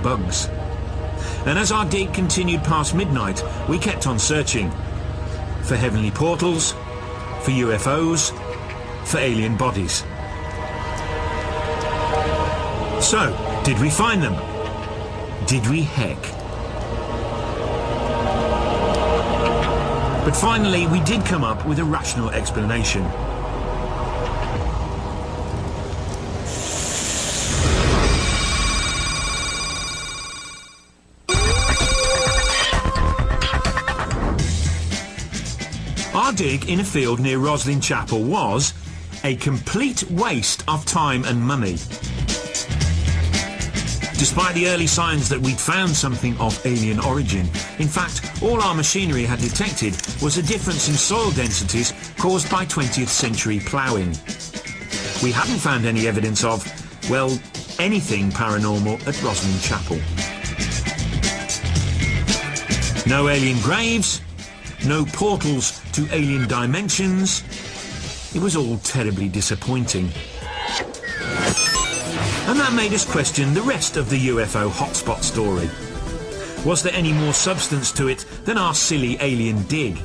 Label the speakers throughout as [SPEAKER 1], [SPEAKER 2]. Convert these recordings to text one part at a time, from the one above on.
[SPEAKER 1] bugs. And as our dig continued past midnight, we kept on searching for heavenly portals, for UFOs, for alien bodies. So, did we find them? Did we heck? But finally, we did come up with a rational explanation. Our dig in a field near Roslin Chapel was a complete waste of time and money. Despite the early signs that we'd found something of alien origin, in fact, all our machinery had detected was a difference in soil densities caused by 20th century ploughing. We hadn't found any evidence of, well, anything paranormal at Roslin Chapel. No alien graves, no portals to alien dimensions. It was all terribly disappointing. And that made us question the rest of the UFO hotspot story. Was there any more substance to it than our silly alien dig?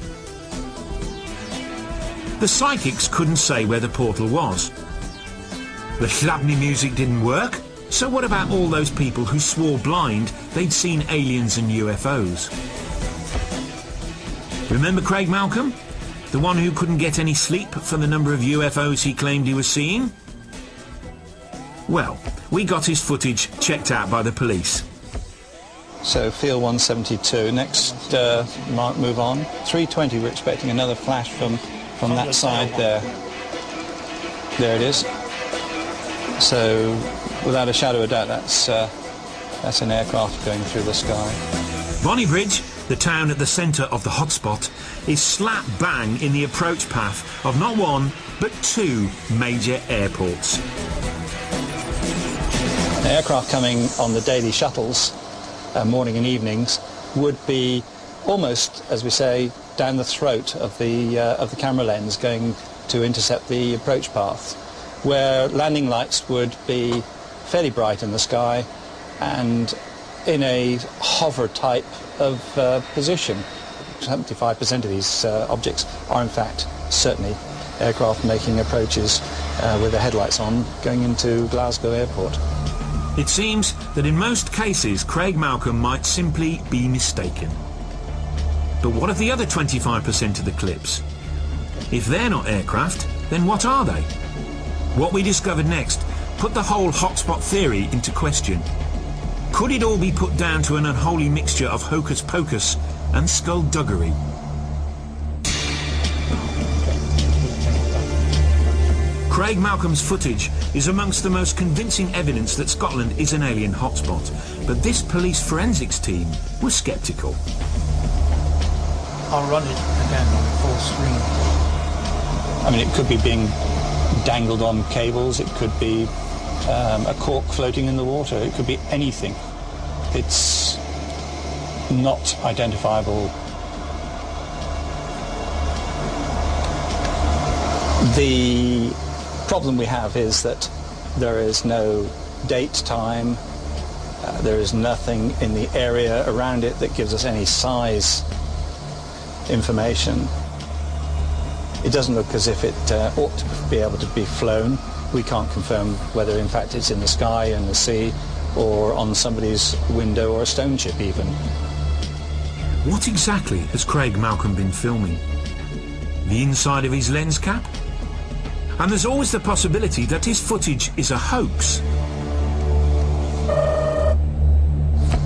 [SPEAKER 1] The psychics couldn't say where the portal was. The Hlabni music didn't work, so what about all those people who swore blind they'd seen aliens and UFOs? Remember Craig Malcolm? The one who couldn't get any sleep for the number of UFOs he claimed he was seeing? Well, we got his footage checked out by the police.
[SPEAKER 2] So, field 172, next move on. 320, we're expecting another flash from that side there. There it is. So, without a shadow of doubt, that's an aircraft going through the sky.
[SPEAKER 1] Bonnybridge, the town at the centre of the hotspot, is slap bang in the approach path of not one, but two major airports.
[SPEAKER 2] The aircraft coming on the daily shuttles, morning and evenings, would be almost, as we say, down the throat of the camera lens, going to intercept the approach path, where landing lights would be fairly bright in the sky and in a hover type of position. 75% of these objects are in fact certainly aircraft making approaches with their headlights on, going into Glasgow Airport.
[SPEAKER 1] It seems that in most cases Craig Malcolm might simply be mistaken. But what of the other 25% of the clips? If they're not aircraft, then what are they? What we discovered next put the whole hotspot theory into question. Could it all be put down to an unholy mixture of hocus pocus and skullduggery? Craig Malcolm's footage is amongst the most convincing evidence that Scotland is an alien hotspot, but this police forensics team was sceptical.
[SPEAKER 3] I'll run it again on full screen.
[SPEAKER 2] I mean, it could be being dangled on cables, it could be a cork floating in the water, it could be anything. It's not identifiable. The problem we have is that there is no date, time, there is nothing in the area around it that gives us any size information. It doesn't look as if it ought to be able to be flown. We can't confirm whether in fact it's in the sky, in the sea, or on somebody's window or a stone chip even.
[SPEAKER 1] What exactly has Craig Malcolm been filming? The inside of his lens cap? And there's always the possibility that his footage is a hoax.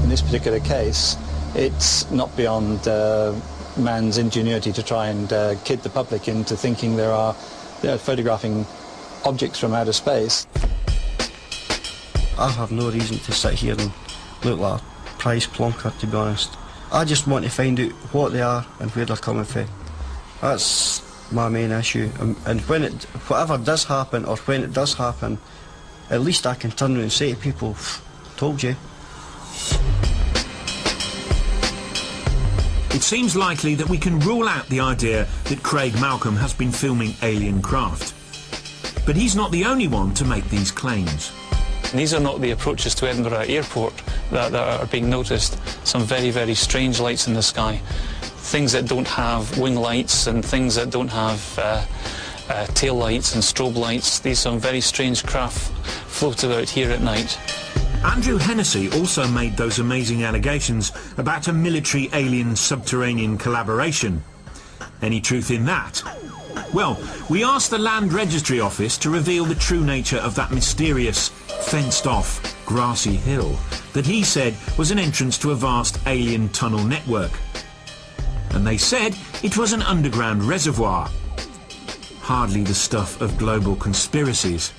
[SPEAKER 2] In this particular case, it's not beyond man's ingenuity to try and kid the public into thinking they're photographing objects from outer space.
[SPEAKER 4] I have no reason to sit here and look like a prize plonker, to be honest. I just want to find out what they are and where they're coming from. That's my main issue. And when whatever does happen, or when it does happen, at least I can turn around and say to people, told you.
[SPEAKER 1] It seems likely that we can rule out the idea that Craig Malcolm has been filming alien craft. But he's not the only one to make these claims.
[SPEAKER 5] These are not the approaches to Edinburgh Airport
[SPEAKER 2] that are being noticed. Some very, very strange lights in the sky. Things that don't have wing lights and things that don't have tail lights and strobe lights. These some very strange craft float about here at night.
[SPEAKER 1] Andrew Hennessy also made those amazing allegations about a military alien subterranean collaboration. Any truth in that? Well, we asked the Land Registry Office to reveal the true nature of that mysterious, fenced-off, grassy hill that he said was an entrance to a vast alien tunnel network. And they said it was an underground reservoir. Hardly the stuff of global conspiracies.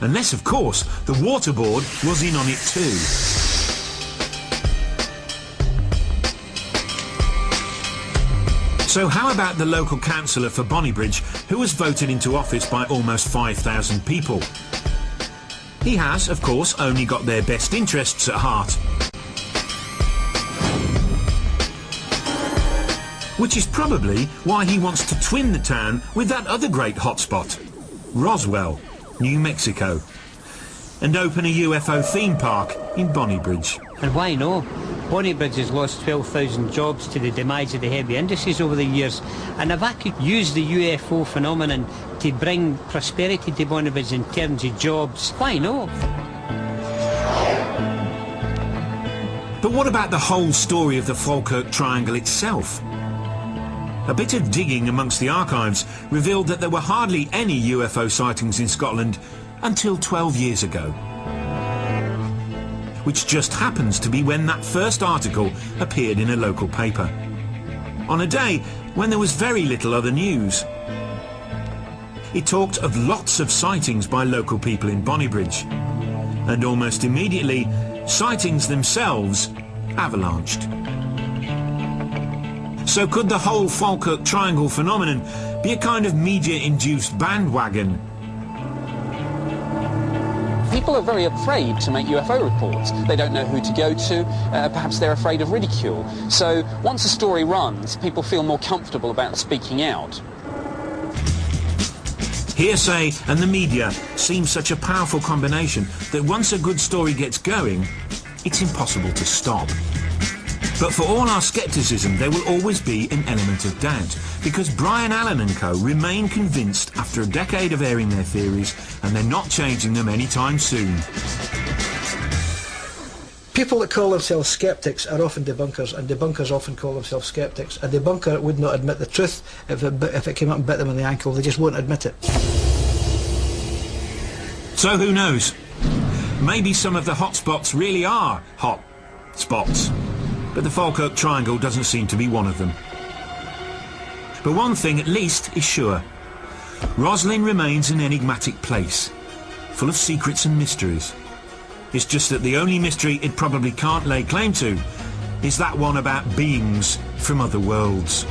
[SPEAKER 1] Unless, of course, the Water Board was in on it too. So how about the local councillor for Bonnybridge, who was voted into office by almost 5,000 people? He has, of course, only got their best interests at heart. Which is probably why he wants to twin the town with that other great hotspot, Roswell, New Mexico, and open a UFO theme park in Bonnybridge.
[SPEAKER 5] And why no? Bonnybridge has lost 12,000 jobs to the demise of the heavy industries over the years, and if I could use the UFO phenomenon to bring prosperity to Bonnybridge in terms of jobs, why no?
[SPEAKER 1] But what about the whole story of the Falkirk Triangle itself? A bit of digging amongst the archives revealed that there were hardly any UFO sightings in Scotland until 12 years ago. Which just happens to be when that first article appeared in a local paper. On a day when there was very little other news. It talked of lots of sightings by local people in Bonnybridge. And almost immediately, sightings themselves avalanched. So could the whole Falkirk Triangle phenomenon be a kind of media-induced bandwagon?
[SPEAKER 6] People are very afraid to make UFO reports. They don't know who to go to. Perhaps they're afraid of ridicule. So once a story runs, people feel more comfortable about speaking out.
[SPEAKER 1] Hearsay and the media seem such a powerful combination that once a good story gets going, it's impossible to stop. But for all our scepticism, there will always be an element of doubt, because Brian Allen and co remain convinced after a decade of airing their theories, and they're not changing them anytime soon.
[SPEAKER 3] People that call themselves sceptics are often debunkers, and debunkers often call themselves sceptics. A debunker would not admit the truth if it came up and bit them on the ankle. They just won't admit it.
[SPEAKER 1] So who knows? Maybe some of the hot spots really are hot spots. But the Falkirk Triangle doesn't seem to be one of them. But one thing at least is sure. Roslin remains an enigmatic place, full of secrets and mysteries. It's just that the only mystery it probably can't lay claim to is that one about beings from other worlds.